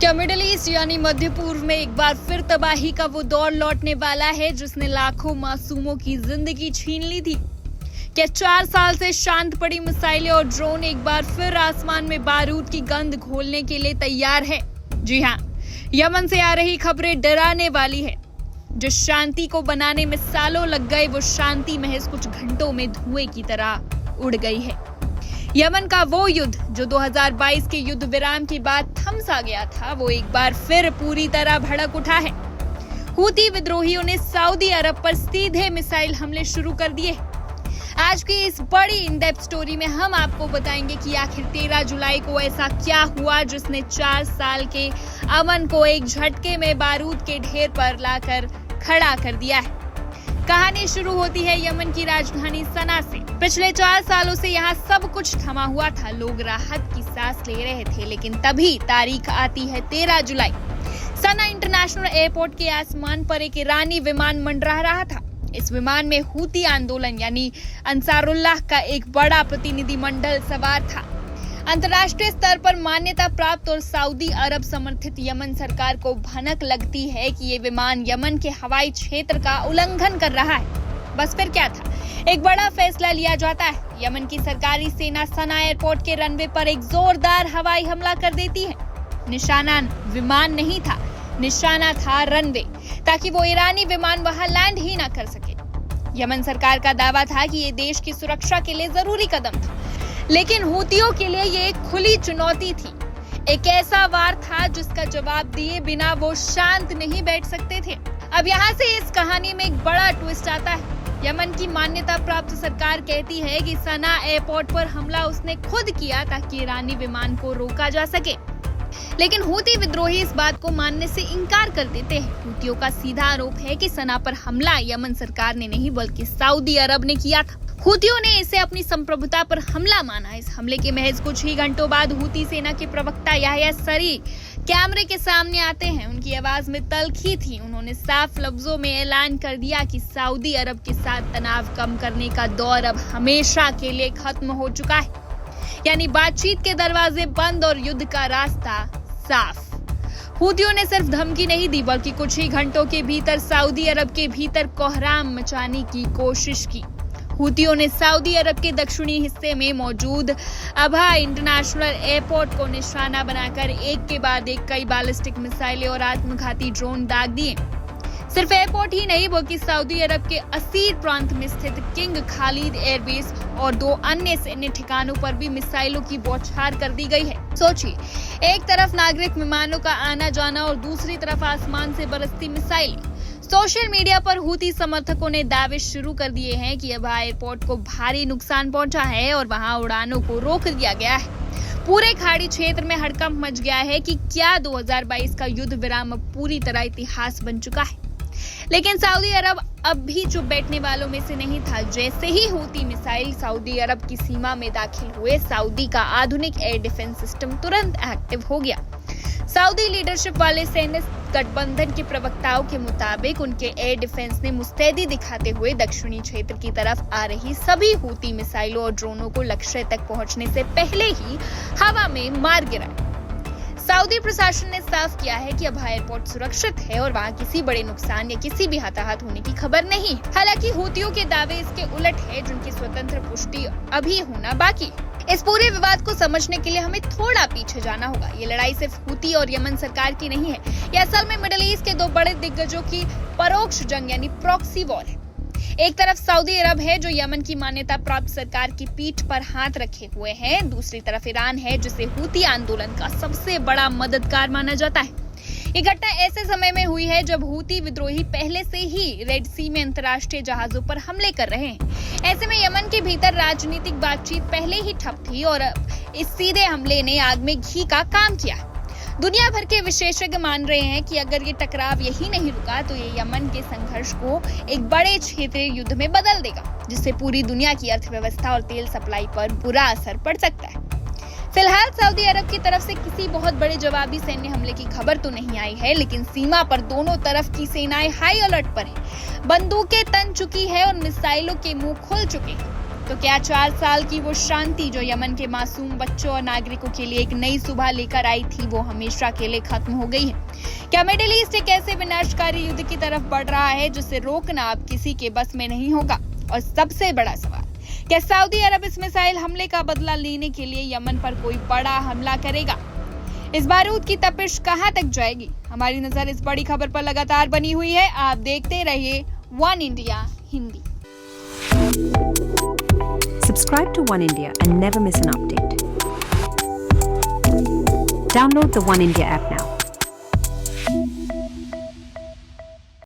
क्या middle east यानी मध्य पूर्व में एक बार फिर तबाही का वो दौर लौटने वाला है जिसने लाखों मासूमों की जिंदगी छीन ली थी? क्या 4 साल से शांत पड़ी मिसाइलें और ड्रोन एक बार फिर आसमान में बारूद की गंध घोलने के लिए तैयार है? जी हाँ, यमन से आ रही खबरें डराने वाली है। जिस शांति को बनाने में सालों लग गए, वो शांति महज कुछ घंटों में धुएं की तरह उड़ गई है। यमन का वो युद्ध जो 2022 के युद्ध विराम के बाद थम सा गया था, वो एक बार फिर पूरी तरह भड़क उठा है। हूती विद्रोहियों ने सऊदी अरब पर सीधे मिसाइल हमले शुरू कर दिए। आज की इस बड़ी इन डेप्थ स्टोरी में हम आपको बताएंगे कि आखिर 13 जुलाई को ऐसा क्या हुआ जिसने 4 साल के अमन को एक झटके में बारूद के ढेर पर लाकर खड़ा कर दिया है। कहानी शुरू होती है यमन की राजधानी सना से। पिछले 4 सालों से यहाँ सब कुछ थमा हुआ था, लोग राहत की सांस ले रहे थे, लेकिन तभी तारीख आती है 13 जुलाई। सना इंटरनेशनल एयरपोर्ट के आसमान पर एक ईरानी विमान मंडरा रहा था। इस विमान में हूती आंदोलन यानी अंसारुल्लाह का एक बड़ा प्रतिनिधिमंडल सवार था। अंतर्राष्ट्रीय स्तर पर मान्यता प्राप्त और सऊदी अरब समर्थित यमन सरकार को भनक लगती है कि ये विमान यमन के हवाई क्षेत्र का उल्लंघन कर रहा है। बस फिर क्या था, एक बड़ा फैसला लिया जाता है। यमन की सरकारी सेना सना एयरपोर्ट के रनवे पर एक जोरदार हवाई हमला कर देती है। निशाना विमान नहीं था, निशाना था रनवे, ताकि वो ईरानी विमान वहां लैंड ही ना कर सके। यमन सरकार का दावा था कि ये देश की सुरक्षा के लिए जरूरी कदम था, लेकिन हूतियों के लिए ये एक खुली चुनौती थी। एक ऐसा वार था जिसका जवाब दिए बिना वो शांत नहीं बैठ सकते थे। अब यहाँ से इस कहानी में एक बड़ा ट्विस्ट आता है। यमन की मान्यता प्राप्त सरकार कहती है कि सना एयरपोर्ट पर हमला उसने खुद किया ताकि ईरानी विमान को रोका जा सके, लेकिन हूती विद्रोही इस बात को मानने से इनकार कर देते हैं। हूतियों का सीधा आरोप है कि सना पर हमला यमन सरकार ने नहीं बल्कि सऊदी अरब ने किया था। हूतियों ने इसे अपनी संप्रभुता पर हमला माना। इस हमले के महज कुछ ही घंटों बाद हूती सेना के प्रवक्ता याह्या सरी कैमरे के सामने आते हैं। उनकी आवाज में तल्खी थी। उन्होंने साफ लफ्जों में ऐलान कर दिया कि सऊदी अरब के साथ तनाव कम करने का दौर अब हमेशा के लिए खत्म हो चुका है, यानी बातचीत के दरवाजे बंद और युद्ध का रास्ता साफ। हूतियों ने सिर्फ धमकी नहीं दी बल्कि कुछ ही घंटों के भीतर सऊदी अरब के भीतर कोहराम मचाने की कोशिश की। हूतियों ने सऊदी अरब के दक्षिणी हिस्से में मौजूद अबहा इंटरनेशनल एयरपोर्ट को निशाना बनाकर एक के बाद एक कई बैलिस्टिक मिसाइलें और आत्मघाती ड्रोन दाग दिए। सिर्फ एयरपोर्ट ही नहीं बल्कि सऊदी अरब के असीर प्रांत में स्थित किंग खालिद एयरबेस और 2 अन्य सैन्य ठिकानों पर भी मिसाइलों की बौछार कर दी गई है। सोचिए, एक तरफ नागरिक विमानों का आना जाना और दूसरी तरफ आसमान से बरसती मिसाइलें। सोशल मीडिया पर हूती समर्थकों ने दावे शुरू कर दिए हैं कि अबहा एयरपोर्ट को भारी नुकसान पहुंचा है और वहां उड़ानों को रोक दिया गया है। पूरे खाड़ी क्षेत्र में हड़कंप मच गया है कि क्या 2022 का युद्ध विराम अब पूरी तरह इतिहास बन चुका है। लेकिन सऊदी अरब अब भी चुप बैठने वालों में से नहीं था। जैसे ही हूती मिसाइल सऊदी अरब की सीमा में दाखिल हुए, सऊदी का आधुनिक एयर डिफेंस सिस्टम तुरंत एक्टिव हो गया। सऊदी लीडरशिप वाले सैन्य गठबंधन के प्रवक्ताओं के मुताबिक उनके एयर डिफेंस ने मुस्तैदी दिखाते हुए दक्षिणी क्षेत्र की तरफ आ रही सभी हूती मिसाइलों और ड्रोनों को लक्ष्य तक पहुंचने से पहले ही हवा में मार गिराया। सऊदी प्रशासन ने साफ किया है कि अबहा एयरपोर्ट सुरक्षित है और वहां किसी बड़े नुकसान या किसी भी हताहत होने की खबर नहीं। हालांकि हूतियों के दावे इसके उलट है, जिनकी स्वतंत्र पुष्टि अभी होना बाकी। इस पूरे विवाद को समझने के लिए हमें थोड़ा पीछे जाना होगा। ये लड़ाई सिर्फ हूती और यमन सरकार की नहीं है, ये असल में मिडिल ईस्ट के 2 बड़े दिग्गजों की परोक्ष जंग यानी प्रॉक्सी वॉर है। एक तरफ सऊदी अरब है जो यमन की मान्यता प्राप्त सरकार की पीठ पर हाथ रखे हुए है, दूसरी तरफ ईरान है जिसे हूती आंदोलन का सबसे बड़ा मददगार माना जाता है। ये घटना ऐसे समय में हुई है जब हूती विद्रोही पहले से ही रेड सी में अंतर्राष्ट्रीय जहाजों पर हमले कर रहे हैं। ऐसे में यमन के भीतर राजनीतिक बातचीत पहले ही ठप थी और इस सीधे हमले ने आग में घी का काम किया। दुनिया भर के विशेषज्ञ मान रहे हैं कि अगर ये टकराव यही नहीं रुका तो ये यमन के संघर्ष को एक बड़े क्षेत्रीय युद्ध में बदल देगा, जिससे पूरी दुनिया की अर्थव्यवस्था और तेल सप्लाई पर बुरा असर पड़ सकता है। फिलहाल सऊदी अरब की तरफ से किसी बहुत बड़े जवाबी सैन्य हमले की खबर तो नहीं आई है, लेकिन सीमा पर दोनों तरफ की सेनाएं हाई अलर्ट पर हैं। बंदूकें तन चुकी है और मिसाइलों के मुंह खुल चुके हैं। तो क्या 4 साल की वो शांति जो यमन के मासूम बच्चों और नागरिकों के लिए एक नई सुबह लेकर आई थी, वो हमेशा के लिए खत्म हो गई है? क्या मिडिल ईस्ट एक ऐसे विनाशकारी युद्ध की तरफ बढ़ रहा है जिसे रोकना अब किसी के बस में नहीं होगा? और सबसे बड़ा सवाल, क्या सऊदी अरब इस मिसाइल हमले का बदला लेने के लिए यमन पर कोई बड़ा हमला करेगा? इस बारूद की तपिश कहां तक जाएगी? हमारी नजर इस बड़ी खबर पर लगातार बनी हुई है। आप देखते रहिए one India Hindi. Subscribe to One India and never miss an update. Download the One India app now.